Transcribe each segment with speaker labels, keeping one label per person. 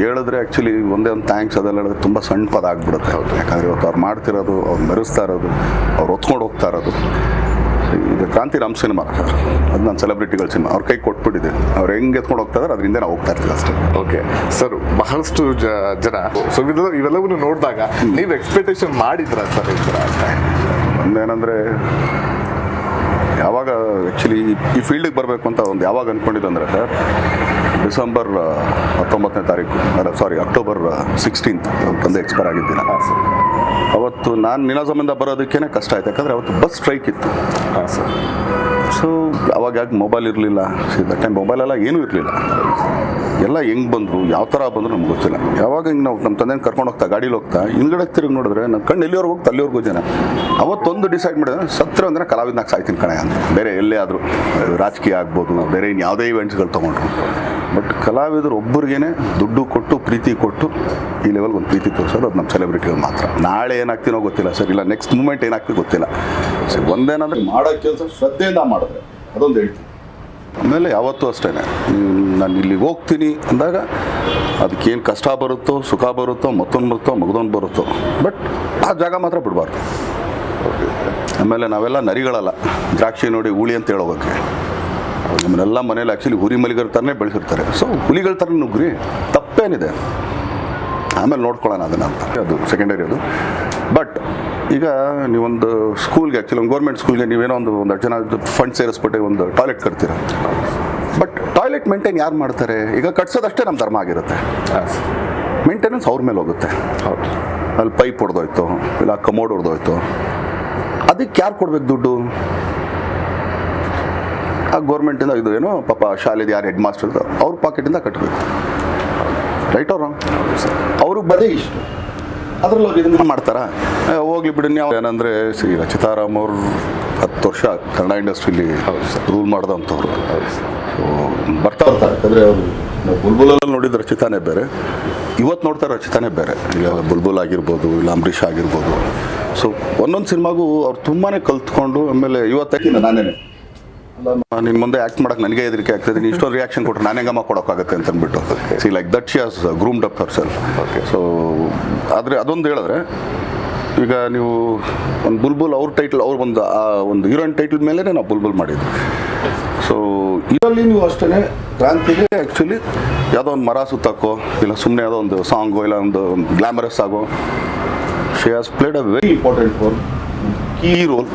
Speaker 1: ಹೇಳಿದ್ರೆ ಆ್ಯಕ್ಚುಲಿ ಒಂದೇ ಒಂದು ಥ್ಯಾಂಕ್ಸ್ ಅದೆಲ್ಲ ಹೇಳಿದ್ರೆ ತುಂಬ ಸಣ್ಣ ಪದ ಆಗ್ಬಿಡುತ್ತೆ. ಹೌದು, ಯಾಕಂದರೆ ಇವತ್ತು ಅವ್ರು ಮಾಡ್ತಿರೋದು, ಅವ್ರು ಮೆರೆಸ್ತಾ ಇರೋದು, ಅವ್ರು ಹೊತ್ಕೊಂಡು ಹೋಗ್ತಾ ಇರೋದು. ಈಗ ಕ್ರಾಂತಿ ರಾಮ್ ಸಿನಿಮಾ ಸರ್, ಅದು ನಾನು ಸೆಲೆಬ್ರಿಟಿಗಳ ಸಿನಿಮಾ ಅವ್ರ ಕೈ ಕೊಟ್ಬಿಟ್ಟಿದೆ. ಅವ್ರು ಹೆಂಗೆ ಎತ್ಕೊಂಡು ಹೋಗ್ತಾ ಇದ್ದಾರೆ ಅದರಿಂದ ನಾವು ಹೋಗ್ತಾ ಇರ್ತೀವಿ ಅಷ್ಟೇ.
Speaker 2: ಓಕೆ ಸರ್, ಬಹಳಷ್ಟು ಜನ ಸೊ ಇವೆಲ್ಲವನ್ನು ನೋಡಿದಾಗ ನೀವು ಎಕ್ಸ್ಪೆಕ್ಟೇಷನ್ ಮಾಡಿದ್ರ ಸರ್ ಈ ಥರ?
Speaker 1: ಒಂದೇನಂದರೆ ಯಾವಾಗ ಆ್ಯಕ್ಚುಲಿ ಈ ಫೀಲ್ಡಿಗೆ ಬರಬೇಕು ಅಂತ ಒಂದು ಯಾವಾಗ ಅಂದ್ಕೊಂಡಿದ್ದು ಅಂದರೆ ಸರ್, ಡಿಸೆಂಬರ್ 19ನೇ ತಾರೀಕು, ಅಕ್ಟೋಬರ್ 16th ನಮ್ಮ ತಂದೆ ಎಕ್ಸ್ಪೈರ್ ಆಗಿದ್ದಿಲ್ಲ. ಅವತ್ತು ನಾನು ನಿನಾಜಮಿಂದ ಬರೋದಕ್ಕೇ ಕಷ್ಟ ಆಯ್ತು, ಯಾಕಂದರೆ ಅವತ್ತು ಬಸ್ ಸ್ಟ್ರೈಕ್ ಇತ್ತು.
Speaker 2: ಹಾಂ ಸರ್.
Speaker 1: ಸೊ ಅವಾಗ ಯಾಕೆ ಮೊಬೈಲ್ ಇರಲಿಲ್ಲ, ದಟ್ ಟೈಮ್ ಮೊಬೈಲೆಲ್ಲ ಏನೂ ಇರಲಿಲ್ಲ. ಎಲ್ಲ ಹೆಂಗೆ ಬಂದರು, ಯಾವ ಥರ ಬಂದರು ನಮ್ಗೆ ಗೊತ್ತಿಲ್ಲ. ಯಾವಾಗ ಹಿಂಗೆ ನಾವು ನಮ್ಮ ತಂದೆನ ಕರ್ಕೊಂಡು ಹೋಗ್ತಾ ಗಾಡೀಲಿ ಹೋಗ್ತಾ ಹಿಂದ್ಗಡೆ ತಿರುಗಿ ನೋಡಿದ್ರೆ ನನ್ನ ಕಣ್ಣು ಎಲ್ಲಿವರೆಗೂ ಹೋಗ್ತಾ ಅಲ್ಲಿವರೆಗೂ ಜನ. ಅವತ್ತೊಂದು ಡಿಸೈಡ್ ಮಾಡಿದ್ರೆ ಸತ್ರ ಅಂದರೆ ಕಲಾವಿದನಾಗ ಸಾಯ್ತೀನಿ ಕಣೆ ಅಂತ. ಬೇರೆ ಎಲ್ಲೇ ಆದರೂ ರಾಜಕೀಯ ಆಗ್ಬೋದು, ಬೇರೆ ಇನ್ನು ಯಾವುದೇ ಇವೆಂಟ್ಸ್ಗಳು ತೊಗೊಂಡ್ರು, ಬಟ್ ಕಲಾವಿದರು ಒಬ್ಬರಿಗೇನೆ ದುಡ್ಡು ಕೊಟ್ಟು ಪ್ರೀತಿ ಕೊಟ್ಟು ಈ ಲೆವೆಲ್ಗೆ ಒಂದು ಪ್ರೀತಿ ತೋರಿಸೋದು ಅದು ನಮ್ಮ ಸೆಲೆಬ್ರಿಟಿಗಳು ಮಾತ್ರ. ನಾಳೆ ಏನಾಗ್ತೀನೋ ಗೊತ್ತಿಲ್ಲ ಸರ್, ಇಲ್ಲ ನೆಕ್ಸ್ಟ್ ಮೂಮೆಂಟ್ ಏನಾಗ್ತೀವಿ ಗೊತ್ತಿಲ್ಲ ಸರ್. ಒಂದೇನಂದರೆ ಮಾಡೋ ಕೆಲಸ ಶ್ರದ್ಧೆಯಿಂದ ಮಾಡಿದ್ರೆ ಅದೊಂದು ಹೇಳ್ತೀನಿ. ಆಮೇಲೆ ಯಾವತ್ತೂ ಅಷ್ಟೇ, ನಾನು ಇಲ್ಲಿಗೆ ಹೋಗ್ತೀನಿ ಅಂದಾಗ ಅದಕ್ಕೇನು ಕಷ್ಟ ಬರುತ್ತೋ, ಸುಖ ಬರುತ್ತೋ, ಮಗದೊಂದು ಬರುತ್ತೋ, ಬಟ್ ಆ ಜಾಗ ಮಾತ್ರ ಬಿಡಬಾರ್ದು. ಆಮೇಲೆ ನಾವೆಲ್ಲ ನರಿಗಳಲ್ಲ, ದ್ರಾಕ್ಷಿ ನೋಡಿ ಹುಳಿ ಅಂತ ಹೇಳೋಗೋಕ್ಕೆ. ನಮ್ಮನ್ನೆಲ್ಲ ಮನೇಲಿ ಆ್ಯಕ್ಚುಲಿ ಹುರಿ ಮಲಿಗರ ಥರನೇ ಬೆಳೆಸಿರ್ತಾರೆ. ಸೊ ಹುಲಿಗಳ ಥರ ನುಗ್ರಿ, ತಪ್ಪೇನಿದೆ, ಆಮೇಲೆ ನೋಡ್ಕೊಳ್ಳೋಣ ಅದನ್ನು ಅಂತ. ಅದು ಸೆಕೆಂಡರಿ ಅದು. ಬಟ್ ಈಗ ನೀವೊಂದು ಸ್ಕೂಲ್ಗೆ, ಆ್ಯಕ್ಚುಲಿ ಒಂದು ಗೌರ್ಮೆಂಟ್ ಸ್ಕೂಲ್ಗೆ ನೀವೇನೋ ಒಂದು ಜನ ಫಂಡ್ ಸೇರಿಸ್ಬಿಟ್ಟು ಒಂದು ಟಾಯ್ಲೆಟ್ ಕಟ್ತೀರ, ಬಟ್ ಟಾಯ್ಲೆಟ್ ಮೇಂಟೈನ್ ಯಾರು ಮಾಡ್ತಾರೆ? ಈಗ ಕಟ್ಸೋದಷ್ಟೇ ನಮ್ಮ ಧರ್ಮ ಆಗಿರುತ್ತೆ, ಮೇಂಟೆನೆನ್ಸ್ ಅವ್ರ ಮೇಲೆ ಹೋಗುತ್ತೆ. ಹೌದು, ಅಲ್ಲಿ ಪೈಪ್ ಹೊಡೆದೋಯ್ತು, ಇಲ್ಲ ಕಮೋಡ್ ಹೊಡೆದೋಯ್ತು, ಅದಕ್ಕೆ ಯಾರು ಕೊಡ್ಬೇಕು ದುಡ್ಡು? ಆ ಗೌರ್ಮೆಂಟಿಂದ ಇದು ಏನೋ ಪಾಪ ಶಾಲೆದು ಯಾರು ಹೆಡ್ ಮಾಸ್ಟರ್ ಅವ್ರ ಪಾಕೆಟಿಂದ ಕಟ್ಟಬೇಕು. ರೈಟ್ ಅವ್ರು ಅವ್ರಿಗೆ ಬದೇ ಇಷ್ಟು, ಅದ್ರಲ್ಲಿ ಅವ್ರು ಇದನ್ನು ಮಾಡ್ತಾರಾ? ಹೋಗ್ಲಿ ಬಿಡಿ. ನೀವು ಏನಂದರೆ ಶ್ರೀ ರಚಿತಾರಾಮ್ ಅವರು 10 ವರ್ಷ ಕನ್ನಡ ಇಂಡಸ್ಟ್ರಿಲಿ ರೂಲ್ ಮಾಡಿದಂಥವ್ರು. ಸೊ ಬರ್ತಾ ಇರ್ತಾರೆ, ಯಾಕಂದರೆ ಅವರು ಬುಲ್ಬುಲಲ್ಲಿ ನೋಡಿದ ರಚಿತಾನೇ ಬೇರೆ, ಇವತ್ತು ನೋಡ್ತಾರೆ ರಚಿತಾನೇ ಬೇರೆ. ಈಗ ಬುಲ್ಬುಲ್ ಆಗಿರ್ಬೋದು, ಇಲ್ಲ ಅಂಬರೀಷ್ ಆಗಿರ್ಬೋದು. ಸೊ ಒಂದೊಂದು ಸಿನಿಮಾಗೂ ಅವ್ರು ತುಂಬಾ ಕಲ್ತ್ಕೊಂಡು, ಆಮೇಲೆ ಇವತ್ತೇ ನಾನೇ ನಿನ್ನ ಮುಂದೆ ಆ್ಯಕ್ಟ್ ಮಾಡೋಕೆ ನನಗೆ ಹೆದರಿಕೆ ಆಗ್ತದೆ, ನೀನು ಇಷ್ಟೊಂದು ರಿಯಾಕ್ಷನ್ ಕೊಟ್ಟರೆ ನಾನು ಹೆಂಗಮ್ಮ ಕೊಡೋಕ್ಕಾಗತ್ತೆ ಅಂತ ಅಂದ್ಬಿಟ್ಟು see like that she has groomed up herself. Okay. So ಆದರೆ ಅದೊಂದು ಹೇಳಿದ್ರೆ, ಈಗ ನೀವು ಒಂದು ಬುಲ್ಬುಲ್ ಅವ್ರ ಟೈಟ್ಲ್, ಅವ್ರ ಒಂದು ಹೀರೋಯಿನ್ ಟೈಟ್ಲ್ ಮೇಲೆ ನಾವು ಬುಲ್ಬುಲ್ ಮಾಡಿದ್ವಿ. ಸೊ ಇದರಲ್ಲಿ ನೀವು ಅಷ್ಟೇ ಕ್ರಾಂತಿಗೆ ಆ್ಯಕ್ಚುಲಿ ಯಾವುದೋ ಒಂದು ಮರ ಸುತ್ತಕ್ಕೋ, ಇಲ್ಲ ಸುಮ್ಮನೆ ಯಾವುದೋ ಒಂದು ಸಾಂಗೋ, ಇಲ್ಲ ಒಂದು ಗ್ಲಾಮರಸ್ ಆಗೋ, she has played a very important role, key role.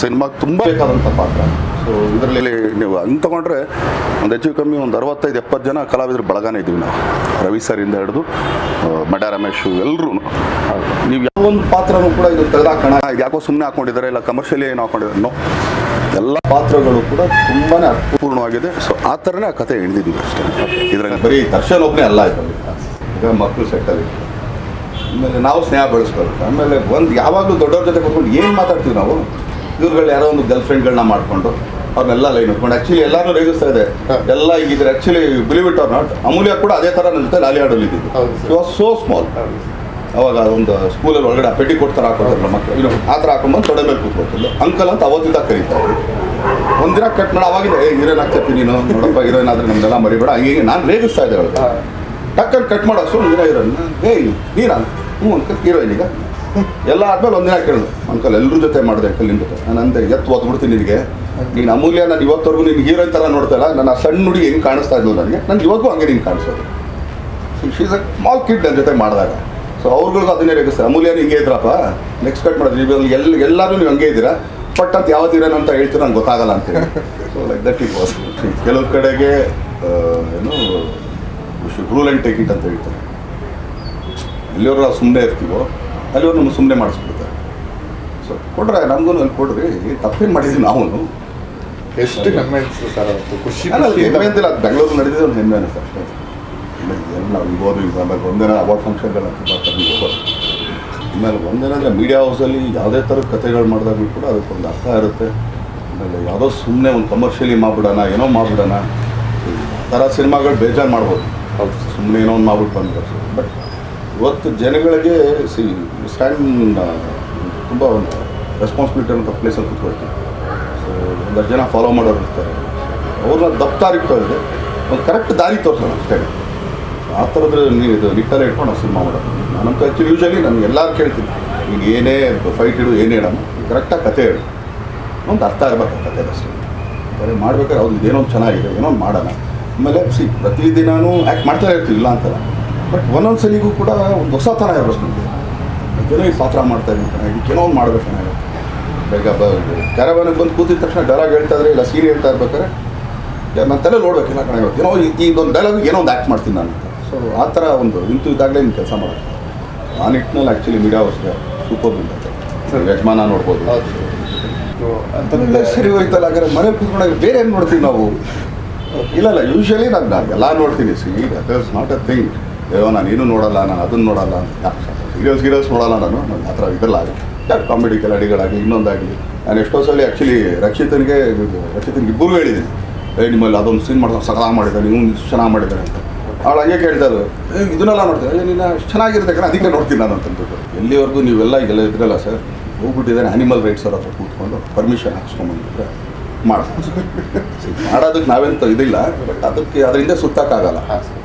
Speaker 1: ಸಿನಿಮಾಗೆ ತುಂಬ ಬೇಕಾದಂಥ ಪಾತ್ರ. ಸೊ ಇದರಲ್ಲಿ ನೀವು ಹಂಗೆ ತೊಗೊಂಡ್ರೆ ಒಂದು ಹೆಚ್ಚು ಕಮ್ಮಿ ಒಂದು 65-70 ಜನ ಕಲಾವಿದರು ಬಳಗನೇ ಇದ್ದೀವಿ ನಾವು, ರವಿ ಸರಿಂದ ಹಿಡಿದು ಮಡ್ಯ ರಮೇಶು ಎಲ್ಲರೂ. ನೀವು ಯಾವ ಒಂದು ಪಾತ್ರನೂ ಕೂಡ ಇದು ತೆಗೆದಾಕೋಣ, ಯಾಕೋ ಸುಮ್ಮನೆ ಹಾಕೊಂಡಿದ್ದಾರೆ, ಇಲ್ಲ ಕಮರ್ಷಿಯಲಿ ಏನು ಹಾಕೊಂಡಿದ್ದಾರೆ, ನೋ, ಎಲ್ಲ ಪಾತ್ರಗಳು ಕೂಡ ತುಂಬಾ ಅರ್ಥಪೂರ್ಣವಾಗಿದೆ. ಸೊ ಆ ಥರನೇ ಆ ಕಥೆ ಹಿಡಿದಿದ್ದೀವಿ ಅಷ್ಟೇ. ಇದ್ರಾಗ ಬರೀ ದರ್ಶನ್ ಒಬ್ಬನೇ ಅಲ್ಲ ಆಯ್ತು, ಈಗ ಮಕ್ಕಳು ಸೆಟ್ಟಲ್ಲಿ, ಆಮೇಲೆ ನಾವು ಸ್ನೇಹ ಬೆಳೆಸ್ಬೇಕು. ಆಮೇಲೆ ಒಂದು ಯಾವಾಗಲೂ ದೊಡ್ಡವ್ರ ಜೊತೆ ಕೂತ್ಕೊಂಡು ಏನು ಮಾತಾಡ್ತೀವಿ ನಾವು, ಇವ್ರುಗಳು ಯಾರೋ ಒಂದು ಗರ್ಲ್ ಫ್ರೆಂಡ್ಗಳನ್ನ ಮಾಡಿಕೊಂಡು ಅವ್ರನ್ನೆಲ್ಲ ಲೈನ್ ಹೊತ್ಕೊಂಡು ಆ್ಯಕ್ಚುಲಿ ಎಲ್ಲರೂ ರೇಗಿಸ್ತಾ ಇದೆ, ಎಲ್ಲ ಈಗಿದ್ರೆ actually believe it or not, Amulya ಕೂಡ ಅದೇ ಥರ ನನ್ನ ಜೊತೆ ಲಾಲಿ ಆಡಲಿದ್ದು. It was so small. ಅವಾಗ ಒಂದು ಸ್ಕೂಲಲ್ಲಿ ಒಳಗಡೆ ಪೆಟ್ಟಿ ಕೊಡ್ತಾರೆ ಹಾಕೋತಾರಲ್ಲ ಮಕ್ಕಳು, ಇನ್ನು ಆ ಥರ ಹಾಕೊಂಡ್ಬಂದು ತೊಡೆ ಮೇಲೆ ಕೂತ್ಕೊಳ್ತಿಲ್ಲ. ಅಂಕಲ್ ಅಂತ ಅವತ್ತಿದ್ದಾಗ ಕರೀತಾರೆ. ಒಂದಿನ ಕಟ್ ಮಾಡಿ ಅವಾಗಿಂದ ಹೀರೋಯಿನ್ ಆಗ್ತೈತಿ ನೀನು, ನೋಡಪ್ಪ ಹೀರೋಯಿನ್ ಆದರೆ ನಮ್ದೆಲ್ಲ ಮರಿಬೇಡ, ಹಂಗೆ ನಾನು ರೇಗಿಸ್ತಾ ಇದ್ದೆ ಅವಳಿಗೆ. ಟಕ್ಕಲ್ಲಿ ಕಟ್ ಮಾಡೋ ಒಂದಿನ ಹೀರೋಯಿನ್, ನೀನು ಹ್ಞೂ ಅಂಕಲ್ ಹೀರೋಯಿನ್. ಈಗ ಎಲ್ಲ ಆದ್ಮೇಲೆ ಒಂದಿನ ಕೇಳಿದ್ರು, ಅಂಕಲ್ ಎಲ್ಲರ ಜೊತೆ ಮಾಡಿದೆ ಅಂಕಲ್ ನಿಮ್ಮ ಜೊತೆ. ನಾನು ಅಂದೆ ಎತ್ತು ಓದ್ಬಿಡ್ತೀನಿ ನಿನಗೆ, ನೀನು ಅಮೂಲ್ಯ ನಾನು ಇವತ್ತವರೆಗೂ ನೀನು ಹೀರೋಯಿನ್ ಥರ ನೋಡ್ತಾ ಇಲ್ಲ, ನನ್ನ ಸಣ್ಣ ಹುಡುಗಿ ಹೆಂಗೆ ಕಾಣಿಸ್ತಾ ಇದ್ಲು ನನಗೆ, ನಾನು ಇವಾಗೂ ಹಂಗೆ ನೀನು ಕಾಣಿಸೋದು. ಶೀಸ್ ಅ ಸ್ಮಾಲ್ ಕಿಡ್ ನನ್ನ ಜೊತೆ ಮಾಡಿದಾಗ. ಸೊ ಅವ್ರಿಗೂ ಅದನ್ನೇ ರೇಗಿಸ್ತಾರೆ, ಅಮೂಲ್ಯನ ಹಿಂಗೆ ಇದ್ರಪ್ಪ, ನೆಕ್ಸ್ಟ್ ಕಟ್ ಮಾಡಿದ್ರಿ ನೀವು ಎಲ್ಲರೂ ನೀವು ಹಂಗೆ ಇದ್ದೀರಾ, ಬಟ್ ಅಂತ ಯಾವತ್ತು ಇರೋಣ ಅಂತ ಹೇಳ್ತೀರ ನಂಗೆ ಗೊತ್ತಾಗಲ್ಲ ಅಂತೇಳಿ. So like that it was. ಕೆಲವು ಕಡೆಗೆ ಏನು ರೂಲ್ ಆ್ಯಂಡ್ ಟೇಕ್ ಇಟ್ ಅಂತ ಹೇಳ್ತಾರೆ. ಎಲ್ಲಿಯವರು ನಾವು ಸುಮ್ಮನೆ ಇರ್ತೀವೋ ಅಲ್ಲಿಯವ್ರು ನಮ್ಗೆ ಸುಮ್ಮನೆ ಮಾಡಿಸ್ಬಿಡ್ತಾರೆ. ಸೊ ಕೊಡ್ರೆ ನಮಗೂ ಅಲ್ಲಿ ಕೊಡ್ರಿ, ತಪ್ಪೇನು ಮಾಡಿದ್ವಿ ನಾವು.
Speaker 2: ಎಷ್ಟು ಹೆಮ್ಮೆ ಅನಿಸ್ತು ಸರ್, ಖುಷಿ
Speaker 1: ಹೆಮ್ಮೆ ಅಂತಿಲ್ಲ, ಅದು ಬೆಂಗಳೂರು ನಡೆದಿದೆ ಒಂದು ಹೆಮ್ಮೆ ಅನಿಸ್ತು ಅಷ್ಟೇ. ಎಲ್ಲ ನಾವು ಇಬೋದು, ಈಗ ಆಮೇಲೆ ಒಂದಿನ ಅವಾರ್ಡ್ ಫಂಕ್ಷನ್ಗಳು ಅಂತ ಹೋಗೋದು. ಆಮೇಲೆ ಒಂದೇನಂದರೆ ಮೀಡಿಯಾ ಹೌಸಲ್ಲಿ ಯಾವುದೇ ಥರದ ಕಥೆಗಳು ಮಾಡಿದಾಗಲೂ ಕೂಡ ಅದಕ್ಕೊಂದು ಅರ್ಥ ಇರುತ್ತೆ. ಆಮೇಲೆ ಯಾವುದೋ ಸುಮ್ಮನೆ ಒಂದು ಕಮರ್ಷಿಯಲಿ ಮಾಡಿಬಿಡೋಣ, ಏನೋ ಮಾಡಿಬಿಡೋಣ, ಆ ಥರ ಸಿನಿಮಾಗಳು ಬೇಜಾರು ಮಾಡ್ಬೋದು. ಹೌದು, ಸುಮ್ಮನೆ ಏನೋ ಒಂದು ಮಾಡ್ಬಿಟ್ಟು ಬಂದ್ಬಿಡ್ತಾರೆ. ಬಟ್ ಇವತ್ತು ಜನಗಳಿಗೆ ಸ್ಟ್ಯಾಂಡ್ ತುಂಬ ಒಂದು ರೆಸ್ಪಾನ್ಸಿಬಿಲಿಟಿ ಅಂತ ಪ್ಲೇಸಲ್ಲಿ ಕೂತ್ಕೊಳ್ತೀವಿ. ಸೊ ಒಂದಷ್ಟು ಜನ ಫಾಲೋ ಮಾಡೋರು ಇರ್ತಾರೆ, ಅವ್ರನ್ನ ದಪ್ಪ ದಾರಿಗೆ ತೋರಿದೆ ಒಂದು ಕರೆಕ್ಟ್ ದಾರಿ ತೋರಿಸೋಣ ಅಷ್ಟೇ. ಆ ಥರದ್ದು ನೀವು ಇದು ನಿಟ್ಟಲ್ಲಿ ಇಟ್ಕೊಂಡು ನಾವು ಸಿನಿಮಾ ಮಾಡೋದು. ನಾನಂತೂ ಆ್ಯಕ್ಚುಲಿ ಯೂಶಲಿ ನಾನು ಎಲ್ಲರೂ ಕೇಳ್ತೀನಿ, ಈಗ ಏನೇ ಫೈಟ್ ಇಡು ಏನೇ ಹೇಳೋಣ ಕರೆಕ್ಟಾಗಿ ಕತೆ ಹೇಳು, ಒಂದು ಅರ್ಥ ಆಗಬೇಕು ಕತೆ ಅಷ್ಟೇ. ಬೇರೆ ಮಾಡ್ಬೇಕಾದ್ರೆ ಹೌದು ಇದೇನೋ ಒಂದು ಚೆನ್ನಾಗಿದೆ, ಏನೋ ಒಂದು ಮಾಡೋಣ. ಆಮೇಲೆ ಪ್ರತಿದಿನವೂ ಆ್ಯಕ್ಟ್ ಮಾಡ್ತಾನೆ ಇರ್ತೀವಿ, ಇಲ್ಲ ಅಂತಲ್ಲ. ಬಟ್ ಒಂದೊಂದು ಸಲಿಗೂ ಕೂಡ ಒಂದು ಹೊಸ ಥರ ಇರಬೇಕು ನಮಗೆ. ಏನೋ ಈ ಪಾತ್ರ ಮಾಡ್ತಾಯಿದ್ದೀನಿ, ಇದಕ್ಕೇನೋ ಒಂದು ಮಾಡ್ಬೇಕು ನಾನು. ಬೇಗ ಕ್ಯಾರವಾನಿಗೆ ಬಂದು ಕೂತಿದ ತಕ್ಷಣ ಡೈಲಾಗ್ ಹೇಳ್ತಾ ಇದ್ರೆ ಇಲ್ಲ ಸೀನ್ ಹೇಳ್ತಾ ಇರ್ಬೇಕಾದ್ರೆ ನನ್ನ ತಲೆ ನೋಡ್ಬೇಕಿಲ್ಲ ಕಣ, ಇವತ್ತು ಏನೋ ಇದೊಂದು ಡೈಲಾಗ್ ಏನೋ ಒಂದು ಆ್ಯಕ್ಟ್ ಮಾಡ್ತೀನಿ ನಾನು ಅಂತ. ಸೊ ಆ ಥರ ಒಂದು ನಿಂತು ಇದ್ದಾಗಲೇ ನಿಮ್ಮ ಕೆಲಸ ಮಾಡೋದು. ಆ ನಿಟ್ಟಿನಲ್ಲಿ ಆ್ಯಕ್ಚುಲಿ ಮೀಡಿಯಾ ವರ್ಷ ಸೂಪರ್ ಬಿಡುತ್ತೆ ಸರ್. ಯಜಮಾನ ನೋಡ್ಬೋದು ಅಂತಂದರೆ ಸರಿ ಹೋಯ್ತಲ್ಲ. ಹಾಗಾದ್ರೆ ಮನೆ ಕೂತ್ಕೊಂಡಾಗ ಬೇರೆ ಏನು ನೋಡ್ತೀವಿ ನಾವು? ಇಲ್ಲ ಯೂಶ್ವಲಿ ನಾನು ಎಲ್ಲ ನೋಡ್ತೀನಿ. That is not a thing. ಅಯ್ಯೋ ನಾನು ಏನೂ ನೋಡಲ್ಲ, ನಾನು ಅದನ್ನು ನೋಡಲ್ಲ ಅಂತ. ಸೀರಿಯಲ್ಸ್ ನೋಡಲ್ಲ ನಾನು ಆ ಥರ ಇದೆಲ್ಲ ಆಗಿ ಕಾಮಿಡಿ ಕೆಲಡಿಗಳಾಗಲಿ ಇನ್ನೊಂದಾಗಲಿ. ನಾನು ಎಷ್ಟೋ ಸಲ ಆ್ಯಕ್ಚುಲಿ ರಕ್ಷಿತನಿಗೆ ಇಬ್ಬರಿಗೂ ಹೇಳಿದ್ದೀನಿ, ನಿಮ್ಮಲ್ಲಿ ಅದೊಂದು ಸೀನ್ ಮಾಡ್ತಾರೆ ಸಗಾ ಮಾಡಿದ್ದಾರೆ, ನೀವು ಚೆನ್ನಾಗಿ ಮಾಡಿದ್ದಾರೆ ಅಂತ. ಅವಳು ಹಂಗೆ ಕೇಳ್ತಾರೆ, ಇದನ್ನೆಲ್ಲ ನೋಡ್ತಾರೆ, ನೀನು ಅಷ್ಟು ಚೆನ್ನಾಗಿರುತ್ತೆ ಕಣ ಅದಕ್ಕೆ ನೋಡ್ತೀನಿ ನಾನು ಅಂತಂದ್ಬಿಟ್ಟು. ಎಲ್ಲಿವರೆಗೂ ನೀವೆಲ್ಲ ಈಗೆಲ್ಲ ಇದ್ರಲ್ಲ ಸರ್, ಹೋಗ್ಬಿಟ್ಟಿದ್ದಾರೆ ಆ್ಯನಿಮಲ್ ರೈಟ್ಸ್ ಅವ್ರ ಹತ್ರ ಕೂತ್ಕೊಂಡು ಪರ್ಮಿಷನ್ ಹಾಕ್ಸ್ಕೊಂಡ್ಬಂದಿದ್ರೆ ಮಾಡೋದಕ್ಕೆ ನಾವೆಂತ ಇದಿಲ್ಲ. ಬಟ್ ಅದರಿಂದ ಸುತ್ತಕ್ಕಾಗಲ್ಲ.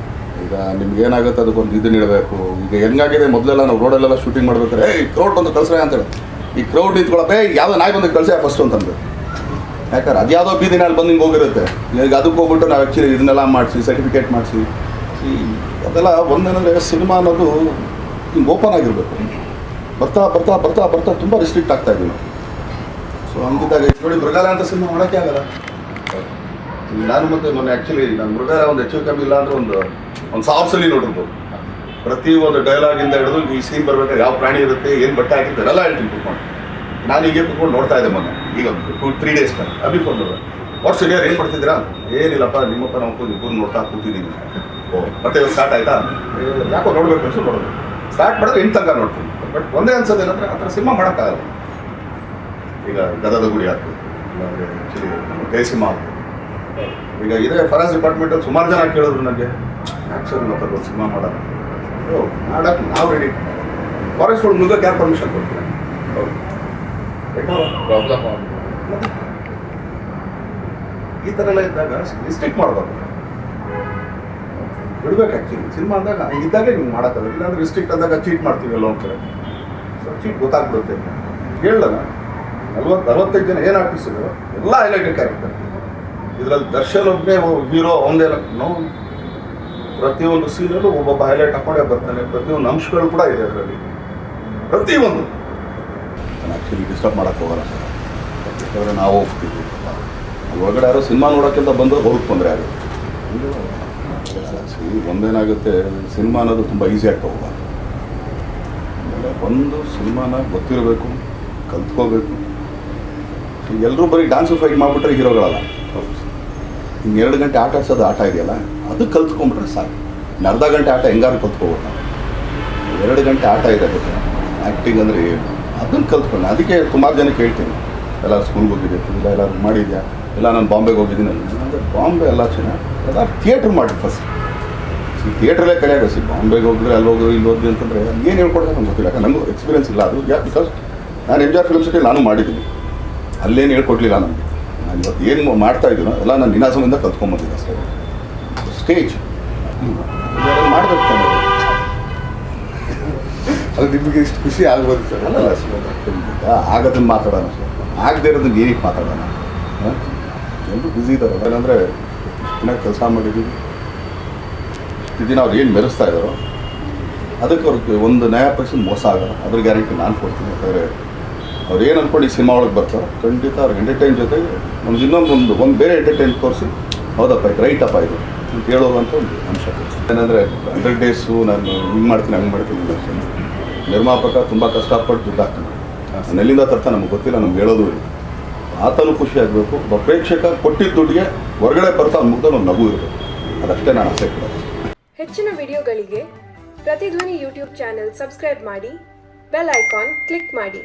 Speaker 1: ಈಗ ನಿಮ್ಗೆ ಏನಾಗುತ್ತೆ ಅದಕ್ಕೊಂದು ಇದನ್ನ ಇಡಬೇಕು. ಈಗ ಹೆಂಗಾಗಿದೆ ಮೊದಲೆಲ್ಲ ನಾವು ರೋಡಲ್ಲೆಲ್ಲ ಶೂಟಿಂಗ್ ಮಾಡ್ಬೇಕಾದ್ರೆ ಕ್ರೌಡ್ ಬಂದು ಕಳ್ಸ್ರೆ ಅಂತೇಳಿ, ಈ ಕ್ರೌಡ್ ನಿಂತ್ಕೊಳ್ಳೋಕೆ ಯಾವುದೋ ನಾಯಿ ಬಂದು ಕಳ್ಸೆ ಫಸ್ಟ್ ಅಂತಂದ್ರೆ. ಯಾಕಂದ್ರೆ ಅದು ಯಾವುದೋ ಬೀದಿನಲ್ಲಿ ಬಂದು ಹಿಂಗೆ ಹೋಗಿರುತ್ತೆ. ಈಗ ಅದಕ್ಕೆ ಹೋಗ್ಬಿಟ್ಟು ನಾವು ಆ್ಯಕ್ಚುಲಿ ಇದನ್ನೆಲ್ಲ ಮಾಡಿಸಿ ಸರ್ಟಿಫಿಕೇಟ್ ಮಾಡಿಸಿ ಅದೆಲ್ಲ ಒಂದೇನಂದರೆ ಸಿನಿಮಾ ಅನ್ನೋದು ಹಿಂಗೆ ಓಪನ್ ಆಗಿರಬೇಕು. ಬರ್ತಾ ಬರ್ತಾ ಬರ್ತಾ ಬರ್ತಾ ತುಂಬ ರಿಸ್ಟ್ರಿಕ್ಟ್ ಆಗ್ತಾ ಇದ್ದೀವಿ ನಾವು. ಸೊ ಹಂಗಿದ್ದಾಗ ನೋಡಿ ಮೃಗಾಲಯ ಅಂತ ಸಿನಿಮಾ ಮಾಡೋಕ್ಕೆ ಆಗಲ್ಲ. ನಾನು ಮತ್ತು ಮೊನ್ನೆ ಆ್ಯಕ್ಚುಲಿ ನಾನು ಮೃಗಾಲಯ ಒಂದು ಹೆಚ್ಚು ಕಮ್ಮಿ ಇಲ್ಲ ಅಂದರೆ ಒಂದು 1000 ಸಲ ನೋಡಿರ್ಬೋದು. ಪ್ರತಿಯೊಂದು ಡೈಲಾಗಿಂದ ಹಿಡಿದು ಈ ಸೀನ್ ಬರ್ಬೇಕಾದ್ರೆ ಯಾವ ಪ್ರಾಣಿ ಇರುತ್ತೆ, ಏನು ಬಟ್ಟೆ ಹಾಕಿರ್ತಾರೆ ಎಲ್ಲ ಹೇಳ್ತೀನಿ ಕೂತ್ಕೊಂಡು. ನಾನು ಹೀಗೆ ಕೂತ್ಕೊಂಡು ನೋಡ್ತಾ ಇದ್ದೆ ಮೊನ್ನೆ, ಈಗ 2-3 ಡೇಸ್ ಮೇಲೆ ಅಭಿಫೋನ್ ವಾಟ್ಸ್ ಸೀನಿಯರ್ ಏನು ಮಾಡ್ತಿದ್ದೀರಾ? ಏನಿಲ್ಲಪ್ಪ ನಿಮ್ಮಪ್ಪ ನಾವು ಇಬ್ಬರು ನೋಡ್ತಾ ಕೂತಿದ್ದೀನಿ. ಮತ್ತೆ ಇವತ್ತು ಸ್ಟಾರ್ಟ್ ಆಯಿತಾ? ಯಾಕೋ ನೋಡ್ಬೇಕು ಅನ್ಸು ನೋಡೋದು. ಸ್ಟಾರ್ಟ್ ಮಾಡಿದ್ರೆ ಇನ್ನು ತನಕ ನೋಡ್ತೀನಿ. ಬಟ್ ಒಂದೇ ಅನ್ಸೋದು ಏನಂದರೆ ಆ ಥರ ಸಿನಿಮಾ ಮಾಡೋಕ್ಕಾಗಲ್ಲ. ಈಗ ಗದದ ಗುಡಿ ಆಗ್ತದೆ, ಇಲ್ಲಾಂದರೆ ಆ್ಯಕ್ಚುಲಿ ಜಯಸಿಂಹ ಆಗ್ತದೆ. ಈಗ ಇದೇ ಫಾರೆಸ್ಟ್ ಡಿಪಾರ್ಟ್ಮೆಂಟಲ್ಲಿ ಸುಮಾರು ಜನ ಕೇಳಿದ್ರು ನನಗೆ, ಆ್ಯಕ್ಚುಲಿ ನಾವು ಸಿನಿಮಾ ಮಾಡೋಣ. ಮಾಡೋಕ್ಕೆ ನಾವು ರೆಡಿ. ಫಾರೆಸ್ಟ್ ಒಳಗೆ ಮುಗಿಯೋಕೆ ಯಾರು ಪರ್ಮಿಷನ್ ಕೊಡ್ತೀವಿ? ಹೌದು
Speaker 2: ಪ್ರಾಬ್ಲಮ್
Speaker 1: ಈ ಥರ ಎಲ್ಲ ಇದ್ದಾಗ ರಿಸ್ಟ್ರಿಕ್ಟ್ ಮಾಡಬಾರ್ದು, ಬಿಡ್ಬೇಕು. ಆ್ಯಕ್ಚುಲಿ ಸಿನಿಮಾ ಅಂದಾಗ ಇದ್ದಾಗೆ ನೀವು ಮಾಡೋಕ್ಕಲ್ಲ. ಇಲ್ಲಾಂದ್ರೆ ರಿಸ್ಟ್ರಿಕ್ಟ್ ಅಂದಾಗ ಚೀಟ್ ಮಾಡ್ತೀವಿ ಎಲ್ಲೋ ಒಂದು ಕಡೆ. ಸೊ ಚೀಟ್ ಗೊತ್ತಾಗ್ಬಿಡುತ್ತೆ. ಹೇಳಲ್ಲ 40-65 ಜನ ಏನು ಆರ್ಟಿಸ್ಟ್ ಇದ್ರು ಎಲ್ಲ ಹೈಲೈಟೆಡ್ ಕ್ಯಾರೆಕ್ಟರ್. ಇದರಲ್ಲಿ ದರ್ಶನ್ ಒಬ್ಬನೇ ಹೀರೋ ಒಂದೇ ನಾವು ಪ್ರತಿಯೊಂದು ಸೀನಲ್ಲೂ ಒಬ್ಬೊಬ್ಬ ಹೈಲೈಟ್ ಹಾಕೊಂಡೇ ಬರ್ತಾನೆ. ಪ್ರತಿಯೊಂದು ಅಂಶಗಳು ಕೂಡ ಇದೆ ಅದರಲ್ಲಿ, ಪ್ರತಿಯೊಂದು. ನಾನು ಆ್ಯಕ್ಚುಲಿ ಡಿಸ್ಟರ್ಬ್ ಮಾಡೋಕ್ಕೆ ಹೋಗಲ್ಲ ಸರ್. ಯಾಕಂದರೆ ನಾವು ಹೋಗ್ತೀವಿ ಹೊರಗಡೆ ಯಾರೋ ಸಿನಿಮಾ ನೋಡೋಕ್ಕಿಂತ ಬಂದು ಅವ್ರಿಗೆ ತೊಂದರೆ ಆಗುತ್ತೆ. ಒಂದೇನಾಗುತ್ತೆ, ಸಿನಿಮಾ ಅನ್ನೋದು ತುಂಬ ಈಸಿಯಾಗಿ ಹೋಗಬಾರ್ದು. ಆಮೇಲೆ ಒಂದು ಸಿನಿಮಾನ ಗೊತ್ತಿರಬೇಕು, ಕಲ್ತ್ಕೋಬೇಕು. ಎಲ್ಲರೂ ಬರೀ ಡ್ಯಾನ್ಸು ಫೈಟ್ ಮಾಡಿಬಿಟ್ರೆ ಹೀರೋಗಳಲ್ಲ. ಇನ್ನು 2 ಗಂಟೆ ಆಟ ಆಡ್ಸೋದು ಆಟ ಇದೆಯಲ್ಲ, ಅದು ಕಲ್ತ್ಕೊಂಡ್ಬಿಟ್ರೆ ಸಾಕು. ಇನ್ನು ಅರ್ಧ ಗಂಟೆ ಆಟ ಹೆಂಗಾರು ಕಲ್ತ್ಕೋಬೋದು ನಾವು. 2 ಗಂಟೆ ಆಟ ಇದೆ ಗೊತ್ತಾ, ಆ್ಯಕ್ಟಿಂಗ್ ಅಂದರೆ ಏನು ಅದನ್ನು ಕಲ್ತ್ಕೊಂಡು. ಅದಕ್ಕೆ ಸುಮಾರು ಜನಕ್ಕೆ ಹೇಳ್ತೀನಿ, ಎಲ್ಲ ಸ್ಕೂಲ್ಗೆ ಹೋಗಿದ್ದೆ, ಇಲ್ಲ ಎಲ್ಲರೂ ಮಾಡಿದ್ಯಾ, ಇಲ್ಲ ನಾನು ಬಾಂಬೆಗೆ ಹೋಗಿದ್ದೀನಿ ಅಂದರೆ ಬಾಂಬೆ ಎಲ್ಲ ಚೆನ್ನಾಗಿ ಎಲ್ಲ ಥಿಯೇಟ್ರ್ ಮಾಡಿ ಫಸ್ಟ್. ಥಿಯೇಟ್ರಲ್ಲೇ ಕಲಿಯಾಗ ಬಾಂಬೆಗೆ ಹೋಗಿದ್ರೆ ಅಲ್ಲಿ ಹೋಗಿ ಇಲ್ಲಿ ಹೋದ್ವಿ ಅಂತಂದರೆ ಏನು ಹೇಳ್ಕೊಡ್ಬೇಕು ನಂಗೆ ಗೊತ್ತಿಲ್ಲ. ಯಾಕಂದ್ರೆ ನನಗೂ ಎಕ್ಸ್ಪೀರಿಯನ್ಸ್ ಇಲ್ಲ ಅದು. ಯಾಕೆ ಬಿಕಾಸ್ ನಾನು MGR ಫಿಲ್ಮ್ ಸಿಟಿ ನಾನು ಮಾಡಿದ್ದೀನಿ, ಅಲ್ಲೇನು ಹೇಳ್ಕೊಡ್ಲಿಲ್ಲ ನನಗೆ. ನಾನು ಇವತ್ತು ಏನು ಮಾಡ್ತಾ ಇದ್ದೀನೋ ಎಲ್ಲ ನಾನು ನಿನಾಸಮಿಂದ ಕಲ್ತ್ಕೊಂಬಂದಿದ್ದೆ ಅಷ್ಟೇ. ಸ್ಟೇಜ್ ಮಾಡಬೇಕು ತಾನೆ.
Speaker 2: ಅದು ನಿಮಗೆ ಇಷ್ಟು ಖುಷಿ ಆಗ್ಬೋದು ಸರ್?
Speaker 1: ಅಲ್ಲ ಆಗೋದನ್ನು ಮಾತಾಡೋಣ ಸರ್, ಆಗದೆ ಇರೋದನ್ನ ಏನಕ್ಕೆ ಮಾತಾಡೋಣ? ಎಲ್ಲರೂ ಬ್ಯುಸಿ ಇದ್ದಾರೆ. ಏನಂದರೆ ಇಷ್ಟು ದಿನ ಕೆಲಸ ಮಾಡಿದ್ದೀವಿ, ಇಷ್ಟು ದಿನ ಅವ್ರು ಏನು ಮೆರೆಸ್ತಾ ಇದ್ದಾರೋ ಅದಕ್ಕೆ ಅವ್ರಿಗೆ ಒಂದು $1 ಮೋಸ ಆಗೋಲ್ಲ. ಅದ್ರ ಗ್ಯಾರಂಟಿ ನಾನು ಕೊಡ್ತೀನಿ. ಯಾಕಂದರೆ ಅವ್ರು ಏನು ಅಂದ್ಕೊಂಡು ಈ ಸಿನಿಮಾ ಒಳಗೆ ಬರ್ತಾರೋ ಖಂಡಿತ ಅವ್ರಿಗೆ ಎಂಟರ್ಟೈನ್ ಜೊತೆಗೆ ನಮ್ಗೆ ಇನ್ನೊಂದು ಬೇರೆ ಎಂಟರ್ಟೈನ್ ತೋರಿಸಿ ಹೌದಪ್ಪ ಇದು ರೈಟಪ್ಪ ಇದು ಅಂತ ಹೇಳೋವಂಥ ಒಂದು ಅಂಶ. ಏನಂದರೆ 100 ಡೇಸು ನಾನು ಹಿಂಗೆ ಮಾಡ್ತೀನಿ ಹಂಗೆ ಮಾಡ್ತೀನಿ ಅಷ್ಟೇ. ನಿರ್ಮಾಪಕ ತುಂಬ ಕಷ್ಟಪಟ್ಟು ದುಡ್ಡು ಹಾಕ್ತಾನೆ, ನಾನು ಎಲ್ಲಿಂದ ತರ್ತಾನೆ ನಮಗೆ ಗೊತ್ತಿಲ್ಲ, ನಮ್ಗೆ ಹೇಳೋದು ಇಲ್ಲ. ಆತನೂ ಖುಷಿ ಆಗಬೇಕು, ಒಬ್ಬ ಪ್ರೇಕ್ಷಕ ಕೊಟ್ಟಿದ್ದ ದುಡ್ಡಿಗೆ ಹೊರಗಡೆ ಬರ್ತಾ ಮುಗ್ದ ಒಂದು ನಗು ಇರಬೇಕು. ಅದಷ್ಟೇ ನಾನು ಆಸೆ ಪಡೋದು.
Speaker 3: ಹೆಚ್ಚಿನ ವಿಡಿಯೋಗಳಿಗೆ ಪ್ರತಿಧ್ವನಿ ಯೂಟ್ಯೂಬ್ ಚಾನೆಲ್ ಸಬ್ಸ್ಕ್ರೈಬ್ ಮಾಡಿ, ಬೆಲ್ ಐಕಾನ್ ಕ್ಲಿಕ್ ಮಾಡಿ.